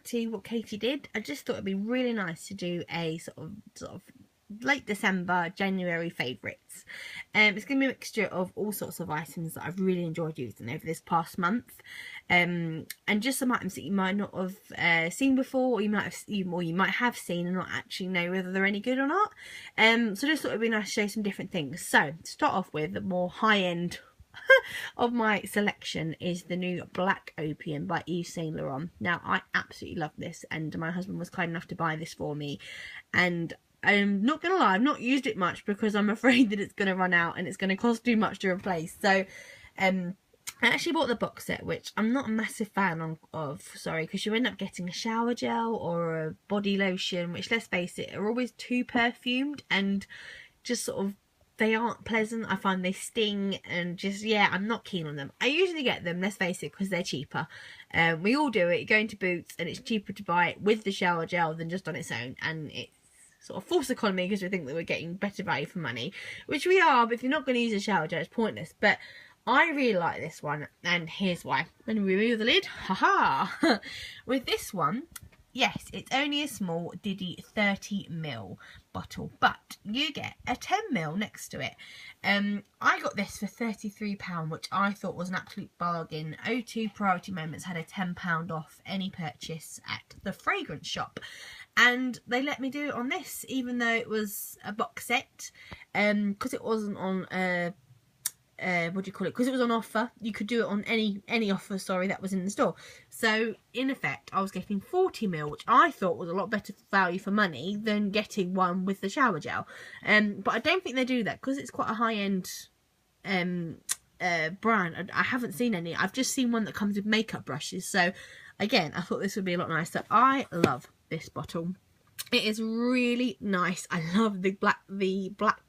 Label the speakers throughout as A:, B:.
A: to what Katie did, I just thought it'd be really nice to do a sort of late December, January favourites. It's going to be a mixture of all sorts of items that I've really enjoyed using over this past month, and just some items that you might not have seen before, or you might have seen and not actually know whether they're any good or not. So just thought it'd be nice to show some different things. So to start off with, the more high end of my selection is the new Black Opium by Yves Saint Laurent. Now, I absolutely love this, and my husband was kind enough to buy this for me, and I'm not going to lie, I've not used it much because I'm afraid that it's going to run out and it's going to cost too much to replace. So I actually bought the box set, which I'm not a massive fan of, because you end up getting a shower gel or a body lotion, which, let's face it, are always too perfumed and just sort of, they aren't pleasant. I find they sting and just, yeah, I'm not keen on them. I usually get them, let's face it, because they're cheaper. We all do it. You go into Boots and it's cheaper to buy it with the shower gel than just on its own, and it's sort of false economy because we think that we're getting better value for money, which we are, but if you're not going to use a shower gel, it's pointless. But I really like this one, and here's why. When we remove the lid, haha! With this one, yes, it's only a small Diddy 30ml bottle, but you get a 10ml next to it. I got this for £33, which I thought was an absolute bargain. O2 Priority Moments had a £10 off any purchase at the fragrance shop, and they let me do it on this, even though it was a box set, because it wasn't on what do you call it? Because it was on offer. You could do it on any offer, that was in the store. So in effect, I was getting 40ml, which I thought was a lot better value for money than getting one with the shower gel. But I don't think they do that because it's quite a high end brand. I haven't seen any. I've just seen one that comes with makeup brushes. So again, I thought this would be a lot nicer. I love this bottle. It is really nice. I love the black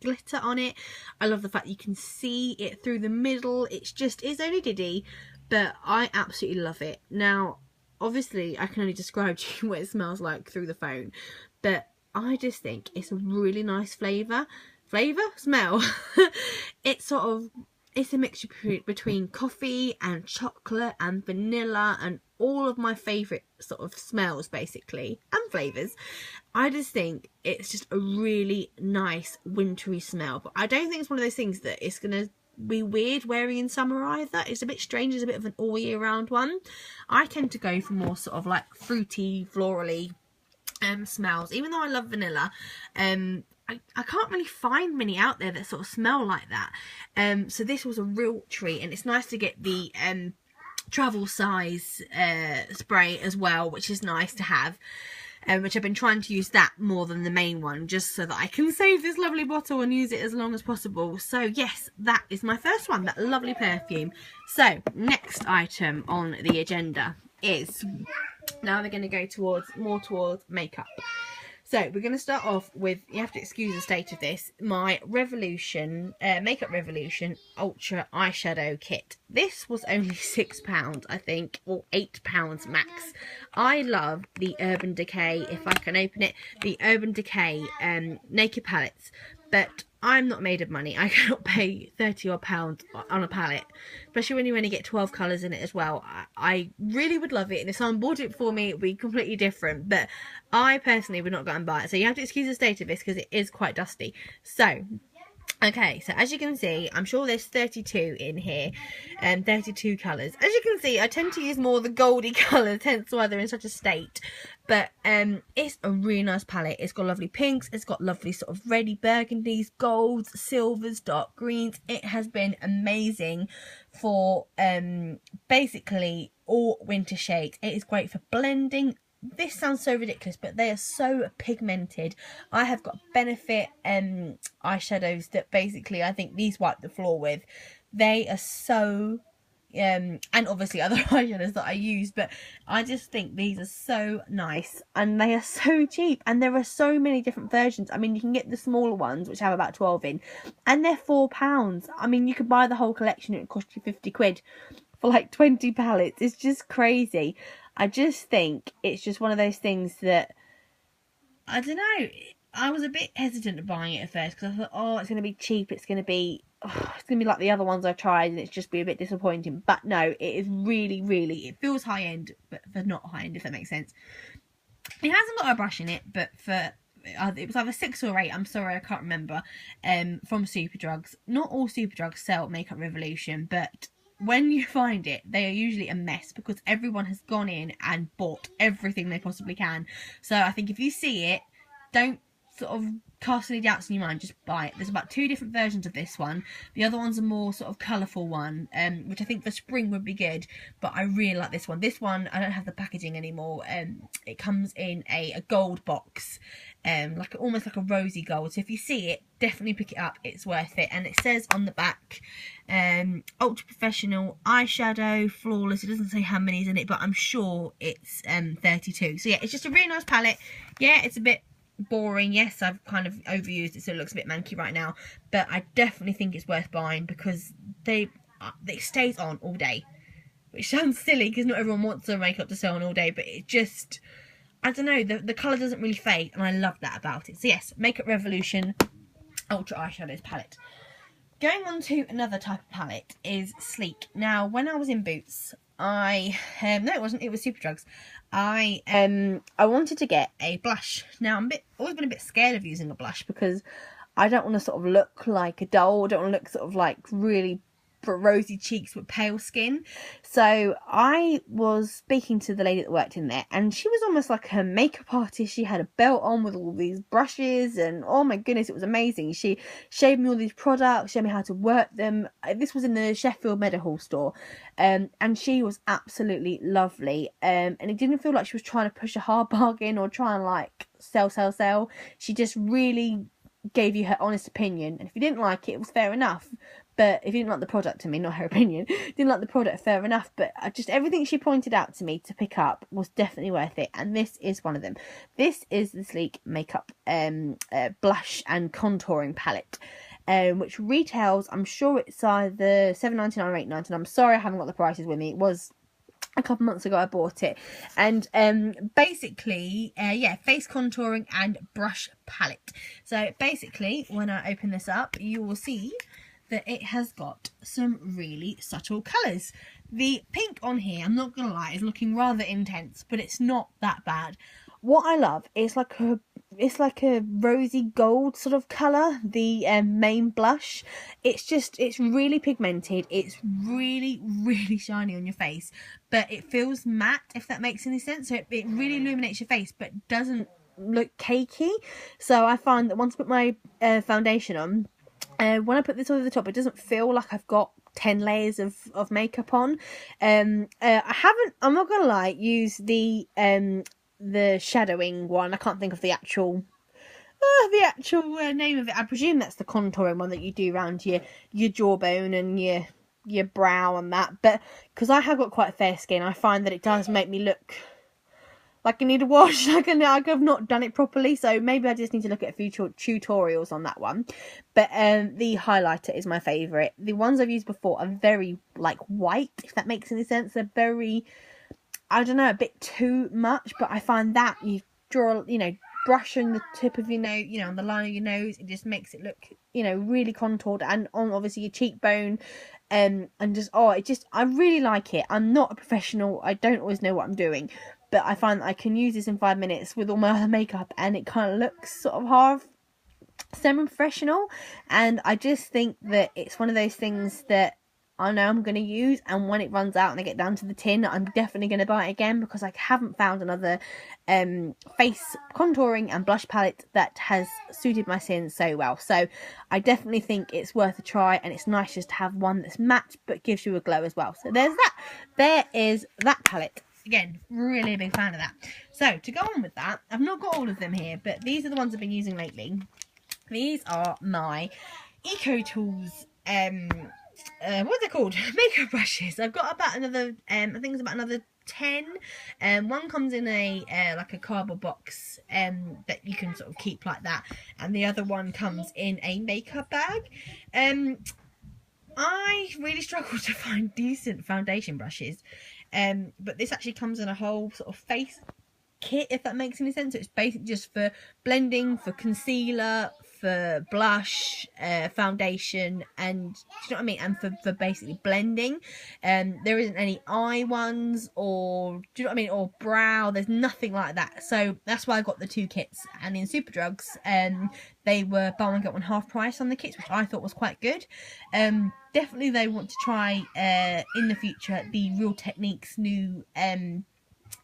A: glitter on it. I love the fact you can see it through the middle. It's only Diddy, but I absolutely love it. Now, obviously, I can only describe to you what it smells like through the phone, but I just think it's a really nice smell. It's a mixture between coffee and chocolate and vanilla and all of my favourite sort of smells, basically, and flavours. I just think it's just a really nice wintry smell. But I don't think it's one of those things that it's going to be weird wearing in summer either. It's a bit strange. It's a bit of an all year round one. I tend to go for more sort of like fruity, florally smells. Even though I love vanilla, I can't really find many out there that sort of smell like that. So this was a real treat, and it's nice to get the travel size spray as well, which is nice to have, which I've been trying to use that more than the main one, just so that I can save this lovely bottle and use it as long as possible. So yes, that is my first one, that lovely perfume. So next item on the agenda is, now we're going to go more towards makeup. So we're going to start off with, you have to excuse the state of this, my Revolution, Makeup Revolution Ultra Eyeshadow Kit. This was only £6, I think, or £8 max. I love the Urban Decay, if I can open it, the Urban Decay Naked Palettes, but I'm not made of money. I cannot pay £30 odd on a palette, especially when you only get 12 colours in it as well. I really would love it, and if someone bought it for me, it would be completely different, but I personally would not go and buy it. So you have to excuse the state of this because it is quite dusty. So, okay, so as you can see, I'm sure there's 32 in here, 32 colours. As you can see, I tend to use more the goldy colours, hence why they're in such a state. But it's a really nice palette. It's got lovely pinks, it's got lovely sort of reddy burgundies, golds, silvers, dark greens. It has been amazing for basically all winter shades. It is great for blending. This sounds so ridiculous, but they are so pigmented. I have got Benefit eyeshadows that basically I think these wipe the floor with. They are so and obviously other eyeshadows that I use, but I just think these are so nice and they are so cheap, and there are so many different versions. I mean, you can get the smaller ones which have about 12 in, and they're £4. I mean, you could buy the whole collection, it would cost you 50 quid for like 20 palettes. It's just crazy. I just think it's just one of those things that, I don't know, I was a bit hesitant of buying it at first because I thought, oh, it's going to be cheap, it's going to be it's gonna be like the other ones I've tried and it's just be a bit disappointing. But no, it is really, really, it feels high end, but for not high end, if that makes sense. It hasn't got a brush in it, but for it was either 6 or 8, I'm sorry, I can't remember, from Superdrugs. Not all Superdrugs sell Makeup Revolution, but when you find it, they are usually a mess because everyone has gone in and bought everything they possibly can. So I think if you see it, don't sort of cast any doubts in your mind, just buy it. There's about 2 different versions of this one. The other one's a more sort of colourful one, which I think for spring would be good, but I really like this one. This one, I don't have the packaging anymore. It comes in a gold box, like almost like a rosy gold. So if you see it, definitely pick it up. It's worth it. And it says on the back, ultra professional eyeshadow, flawless. It doesn't say how many is in it, but I'm sure it's 32. So yeah, it's just a really nice palette. Yeah, it's a bit boring. Yes, I've kind of overused it so it looks a bit manky right now, but I definitely think it's worth buying because it stays on all day, which sounds silly because not everyone wants their makeup to stay on all day, but it just, I don't know, the colour doesn't really fade, and I love that about it. So yes, Makeup Revolution Ultra Eyeshadows palette. Going on to another type of palette is Sleek. Now, when I was in Boots, no, it wasn't, it was Superdrugs. I wanted to get a blush. Now, I'm always been a bit scared of using a blush because I don't want to sort of look like a doll. I don't want to look sort of like really rosy cheeks with pale skin. So I was speaking to the lady that worked in there, and she was almost like a makeup artist. She had a belt on with all these brushes, and oh my goodness, it was amazing. She showed me all these products, showed me how to work them. This was in the Sheffield Meadowhall store, and she was absolutely lovely, and it didn't feel like she was trying to push a hard bargain or try and like sell. She just really gave you her honest opinion, and if you didn't like it, it was fair enough. But if you didn't like the product, I mean, not her opinion, didn't like the product, fair enough. But just everything she pointed out to me to pick up was definitely worth it. And this is one of them. This is the Sleek Makeup Blush and Contouring Palette, which retails, I'm sure it's either $7.99 or $8.99. I'm sorry I haven't got the prices with me. It was a couple months ago I bought it. And basically, yeah, face contouring and brush palette. So basically, when I open this up, you will see that it has got some really subtle colours. The pink on here, I'm not gonna lie, is looking rather intense, but it's not that bad. What I love is it's like a rosy gold sort of colour, the main blush. It's really pigmented. It's really, really shiny on your face, but it feels matte, if that makes any sense. So it really illuminates your face, but doesn't look cakey. So I find that once I put my foundation on, when I put this over the top, it doesn't feel like I've got 10 layers of makeup on. I'm not gonna lie, use the shadowing one. I can't think of the actual name of it. I presume that's the contouring one that you do around your jawbone and your brow and that. But because I have got quite fair skin, I find that it does make me look like I need a wash, like I've not done it properly, so maybe I just need to look at a few tutorials on that one. But the highlighter is my favourite. The ones I've used before are very, like, white, if that makes any sense. They're very, I don't know, a bit too much, but I find that you draw, brushing the tip of your nose, on the line of your nose, it just makes it look, really contoured, and on obviously your cheekbone, and just, I really like it. I'm not a professional, I don't always know what I'm doing, but I find that I can use this in 5 minutes with all my other makeup, and it kind of looks sort of half semi-professional, and I just think that it's one of those things that I know I'm going to use, and when it runs out and I get down to the tin, I'm definitely going to buy it again, because I haven't found another face contouring and blush palette that has suited my skin so well. So I definitely think it's worth a try, and it's nice just to have one that's matte but gives you a glow as well. So there's that. There is that palette. Again, really a big fan of that. So to go on with that, I've not got all of them here, but these are the ones I've been using lately. These are my Eco Tools what are they called? Makeup brushes. I've got about another, I think it's about another 10. One comes in a like a cardboard box that you can sort of keep like that, and the other one comes in a makeup bag. I really struggle to find decent foundation brushes, but this actually comes in a whole sort of face kit, if that makes any sense. So it's basically just for blending, for concealer, for blush, foundation, and do you know what I mean, and for basically blending. There isn't any eye ones, or do you know what I mean, or brow. There's nothing like that, so that's why I got the 2 kits. And in Superdrugs, they were buy one get one half price on the kits, which I thought was quite good. Definitely they want to try in the future the Real Techniques new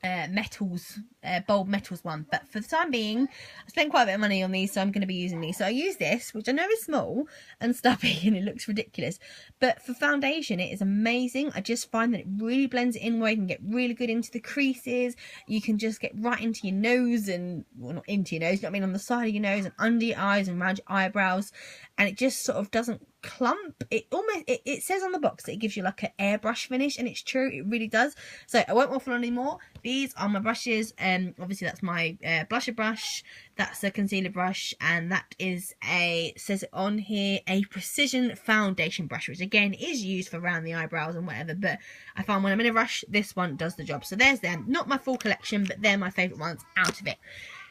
A: metals, bold metals one, but for the time being I spent quite a bit of money on these, so I'm going to be using these. So I use this, which I know is small and stubby and it looks ridiculous, but for foundation it is amazing. I just find that it really blends it in where you can get really good into the creases. You can just get right into your nose, and well, not into your nose, you know what I mean, on the side of your nose and under your eyes and around your eyebrows, and it just sort of doesn't clump. It almost, it says on the box that it gives you like an airbrush finish, and it's true, it really does. So I won't waffle on anymore. These are my brushes. Obviously that's my blusher brush, that's a concealer brush, and that is a, says it on here, a precision foundation brush, which again is used for around the eyebrows and whatever, but I find when I'm in a rush, this one does the job. So there's them. Not my full collection, but they're my favourite ones out of it.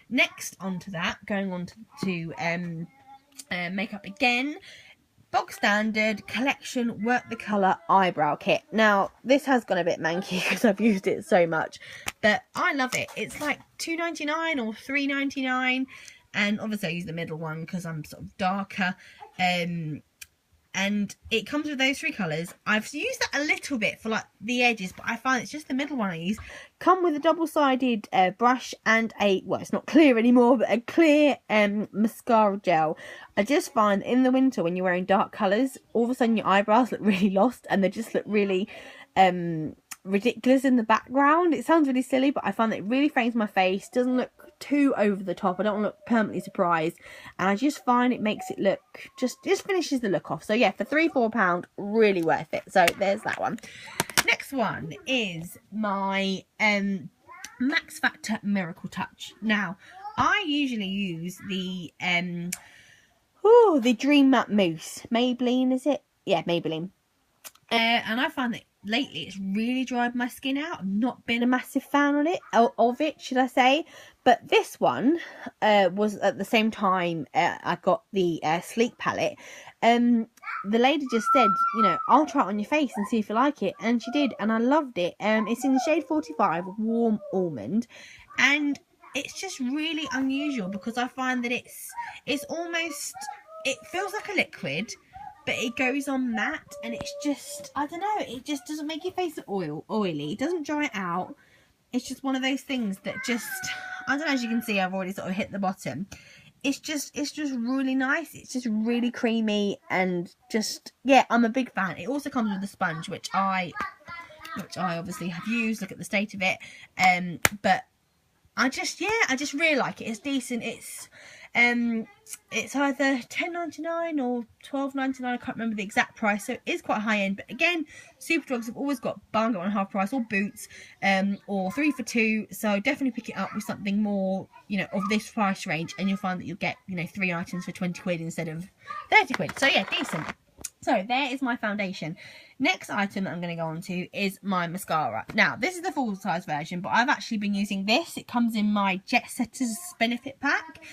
A: Next onto that, going on to makeup again. Bog standard collection work the colour eyebrow kit. Now this has gone a bit manky because I've used it so much, but I love it. It's like £2.99 or £3.99, and obviously I use the middle one because I'm sort of darker. And it comes with those 3 colours. I've used that a little bit for like the edges, but I find it's just the middle one I use. Come with a double-sided brush and a, well, it's not clear anymore, but a clear mascara gel. I just find in the winter when you're wearing dark colours, all of a sudden your eyebrows look really lost and they just look really ridiculous in the background. It sounds really silly, but I find that it really frames my face, doesn't look too over the top. I don't want to look permanently surprised, and I just find it makes it look, just finishes the look off. So yeah, for £3-4, really worth it. So there's that one. Next one is my Max Factor Miracle Touch. Now I usually use the Dream Matte Mousse, Maybelline, is it? Yeah, Maybelline. And I find that lately it's really dried my skin out. I've not been a massive fan of it, should I say. But this one was at the same time I got the Sleek palette. The lady just said, you know, I'll try it on your face and see if you like it, and she did, and I loved it. It's in the shade 45 Warm Almond, and it's just really unusual because I find that it's almost, it feels like a liquid, but it goes on matte, and it's just, I don't know, it just doesn't make your face oily. It doesn't dry it out. It's just one of those things that just, I don't know, as you can see, I've already sort of hit the bottom. It's just really nice. It's just really creamy, and just, yeah, I'm a big fan. It also comes with a sponge, which I obviously have used. Look at the state of it. But I just really like it. It's decent. It's either £10.99 or £12.99. I can't remember the exact price, so it is quite high end. But again, Superdrugs have always got buy one get one half price, or Boots, or 3 for 2. So definitely pick it up with something more, you know, of this price range, and you'll find that you'll get, you know, 3 items for 20 quid instead of 30 quid. So yeah, decent. So there is my foundation. Next item that I'm going to go on to is my mascara. Now, this is the full size version, but I've actually been using this. It comes in my Jet Setters Benefit Pack.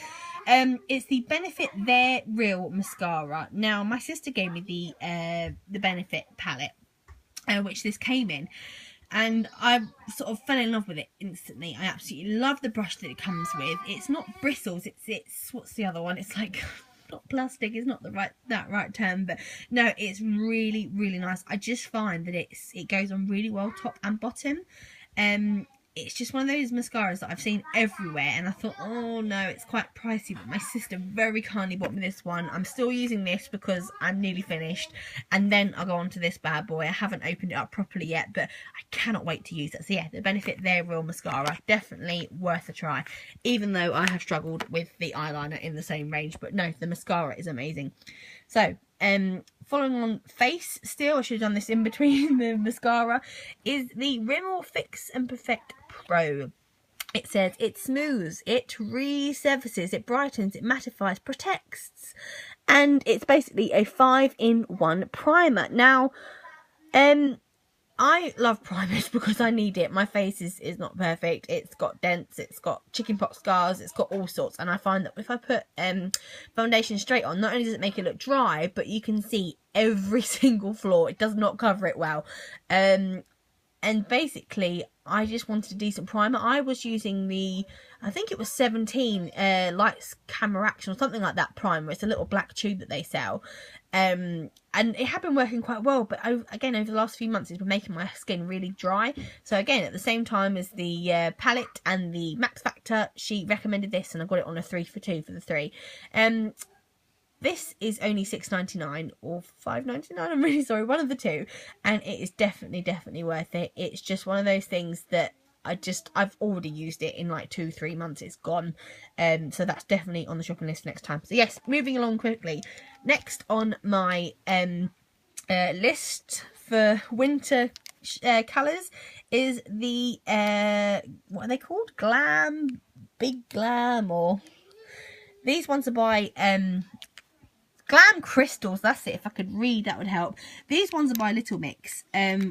A: It's the Benefit They're Real mascara. Now, my sister gave me the Benefit palette, which this came in, and I sort of fell in love with it instantly. I absolutely love the brush that it comes with. It's not bristles. It's what's the other one? It's like, not plastic, it's not that right term, but no, it's really, really nice. I just find that it goes on really well top and bottom. It's just one of those mascaras that I've seen everywhere, and I thought, oh no, it's quite pricey, but my sister very kindly bought me this one. I'm still using this because I'm nearly finished, and then I'll go on to this bad boy. I haven't opened it up properly yet, but I cannot wait to use it. So yeah, the Benefit They're Real mascara, definitely worth a try, even though I have struggled with the eyeliner in the same range. But no, the mascara is amazing. So following on face still, I should have done this in between the mascara, is the Rimmel Fix and Perfect Pro. It says it smooths, it resurfaces, it brightens, it mattifies, protects, and it's basically a 5-in-1 primer. Now, I love primers because I need it. My face is not perfect. It's got dents, it's got chickenpox scars, it's got all sorts. And I find that if I put foundation straight on, not only does it make it look dry, but you can see every single flaw. It does not cover it well. And basically, I just wanted a decent primer. I was using the, I think it was 17 Lights Camera Action or something like that primer. It's a little black tube that they sell. And it had been working quite well, but again, over the last few months, it's been making my skin really dry. So again, at the same time as the palette and the Max Factor, she recommended this, and I got it on a 3 for 2 for the 3. This is only $6.99 or $5.99. I'm really sorry, one of the two, and it is definitely worth it. It's just one of those things that I've already used it in like 2-3 months. It's gone, so that's definitely on the shopping list next time. So yes, moving along quickly. Next on my list for winter colours is the what are they called? Glam, Big Glam, or these ones are by Glam Crystals. That's it. If I could read, that would help. These ones are by Little Mix,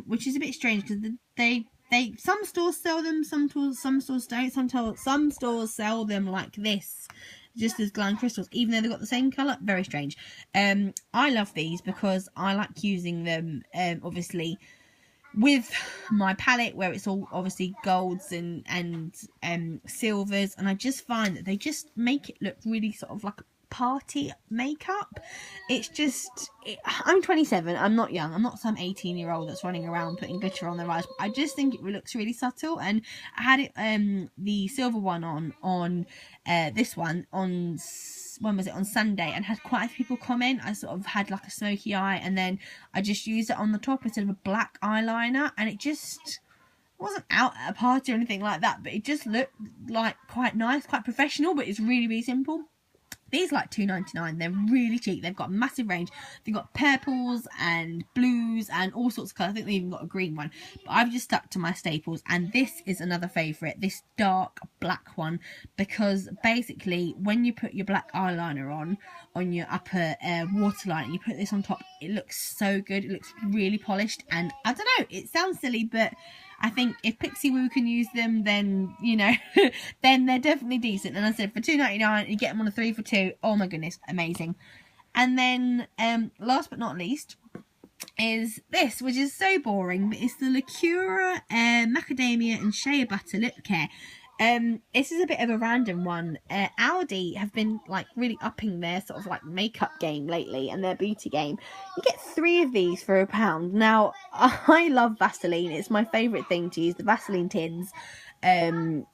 A: which is a bit strange because they some stores sell them, some stores don't. Some stores sell them like this, just as Glam Crystals, even though they've got the same colour. Very strange. I love these because I like using them, obviously, with my palette where it's all obviously golds and silvers, and I just find that they just make it look really sort of like a party makeup. It's just, I'm 27, I'm not young, I'm not some 18-year-old that's running around putting glitter on their eyes. I just think it looks really subtle, and I had it the silver one on this one on, when was it, on Sunday, and had quite a few people comment. I sort of had like a smoky eye, and then I just used it on the top instead of a black eyeliner, and it just wasn't out at a party or anything like that, but it just looked like quite nice, quite professional, but it's really simple. These are like $2.99. They're really cheap. They've got a massive range. They've got purples and blues and all sorts of colours. I think they've even got a green one. But I've just stuck to my staples. And this is another favourite. This dark black one. Because basically, when you put your black eyeliner on your upper waterline, and you put this on top, it looks so good. It looks really polished. And I don't know, it sounds silly, but I think if Pixie Woo can use them, then, you know, then they're definitely decent. And I said, for $2.99, you get them on a 3 for 2. Oh my goodness, amazing. And then, last but not least, is this, which is so boring, but it's the Lacura Macadamia and Shea Butter Lip Care. This is a bit of a random one. Aldi have been like really upping their sort of like makeup game lately, and their beauty game. You get 3 of these for £1. Now, I love Vaseline. It's my favourite thing to use, the Vaseline tins. You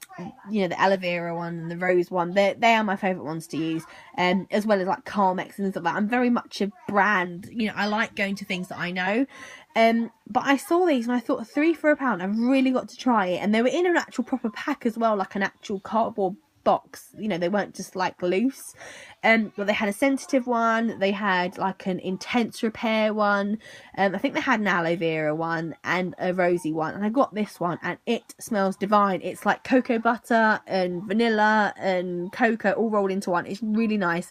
A: know, the aloe vera one and the rose one, they are my favourite ones to use, as well as like Carmex and things like that. I'm very much a brand, you know, I like going to things that I know. But I saw these and I thought, 3 for £1, I've really got to try it. And they were in an actual proper pack as well, like an actual cardboard box, you know, they weren't just like loose. But they had a sensitive one, they had like an intense repair one, I think they had an aloe vera one and a rosy one, and I got this one and it smells divine. It's like cocoa butter and vanilla and cocoa all rolled into one. It's really nice,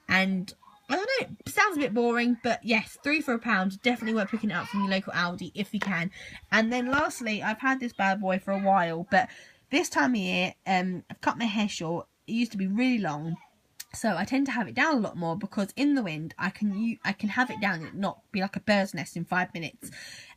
A: and I don't know, it sounds a bit boring, but yes, 3 for £1, definitely worth picking it up from your local Aldi if you can. And then lastly, I've had this bad boy for a while, but this time of year, I've cut my hair short. It used to be really long, so I tend to have it down a lot more, because in the wind I can have it down and it not be like a bird's nest in 5 minutes.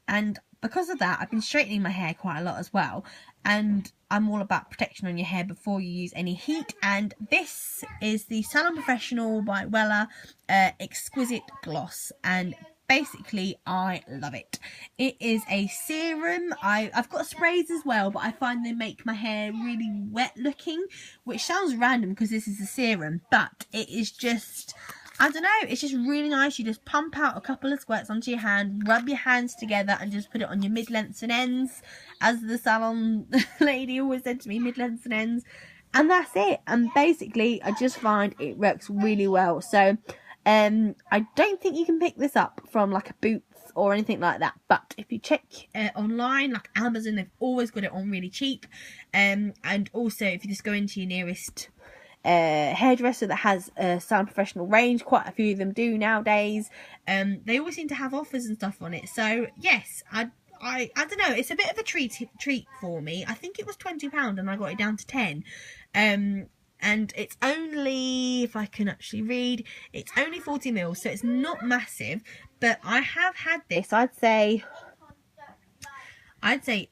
A: And because of that, I've been straightening my hair quite a lot as well, and I'm all about protection on your hair before you use any heat. And this is the Salon Professional by Wella Exquisite Gloss, and basically I love it. It is a serum. I've got sprays as well, but I find they make my hair really wet looking, which sounds random because this is a serum, but it is just, I don't know, it's just really nice. You just pump out a couple of squirts onto your hand, rub your hands together and just put it on your mid-lengths and ends, as the salon lady always said to me, mid-lengths and ends, and that's it. And basically I just find it works really well. So I don't think you can pick this up from like a Boots or anything like that, but if you check online, like Amazon, they've always got it on really cheap. And also if you just go into your nearest hairdresser that has a Salon Professional range, quite a few of them do nowadays, they always seem to have offers and stuff on it. So yes, I don't know, it's a bit of a treat for me. I think it was £20 and I got it down to 10. And it's only, if I can actually read, it's only 40ml, so it's not massive. But I have had this, I'd say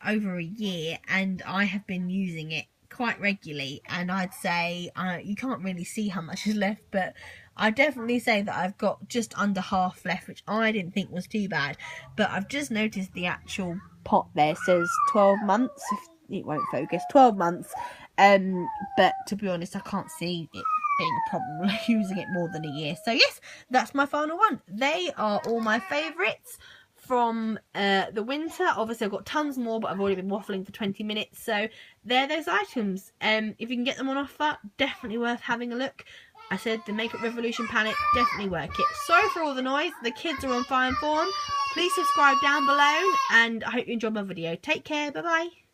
A: over a year, and I have been using it quite regularly. And I'd say you can't really see how much is left, but I definitely say that I've got just under half left, which I didn't think was too bad. But I've just noticed the actual pot there says 12 months. It won't focus. 12 months. But to be honest, I can't see it being a problem using it more than a year. So yes, that's my final one. They are all my favourites from the winter. Obviously I've got tons more, but I've already been waffling for 20 minutes. So they're those items. If you can get them on offer, definitely worth having a look. I said the Makeup Revolution palette, definitely worth it. Sorry for all the noise. The kids are on fire and form. Please subscribe down below, and I hope you enjoyed my video. Take care. Bye bye.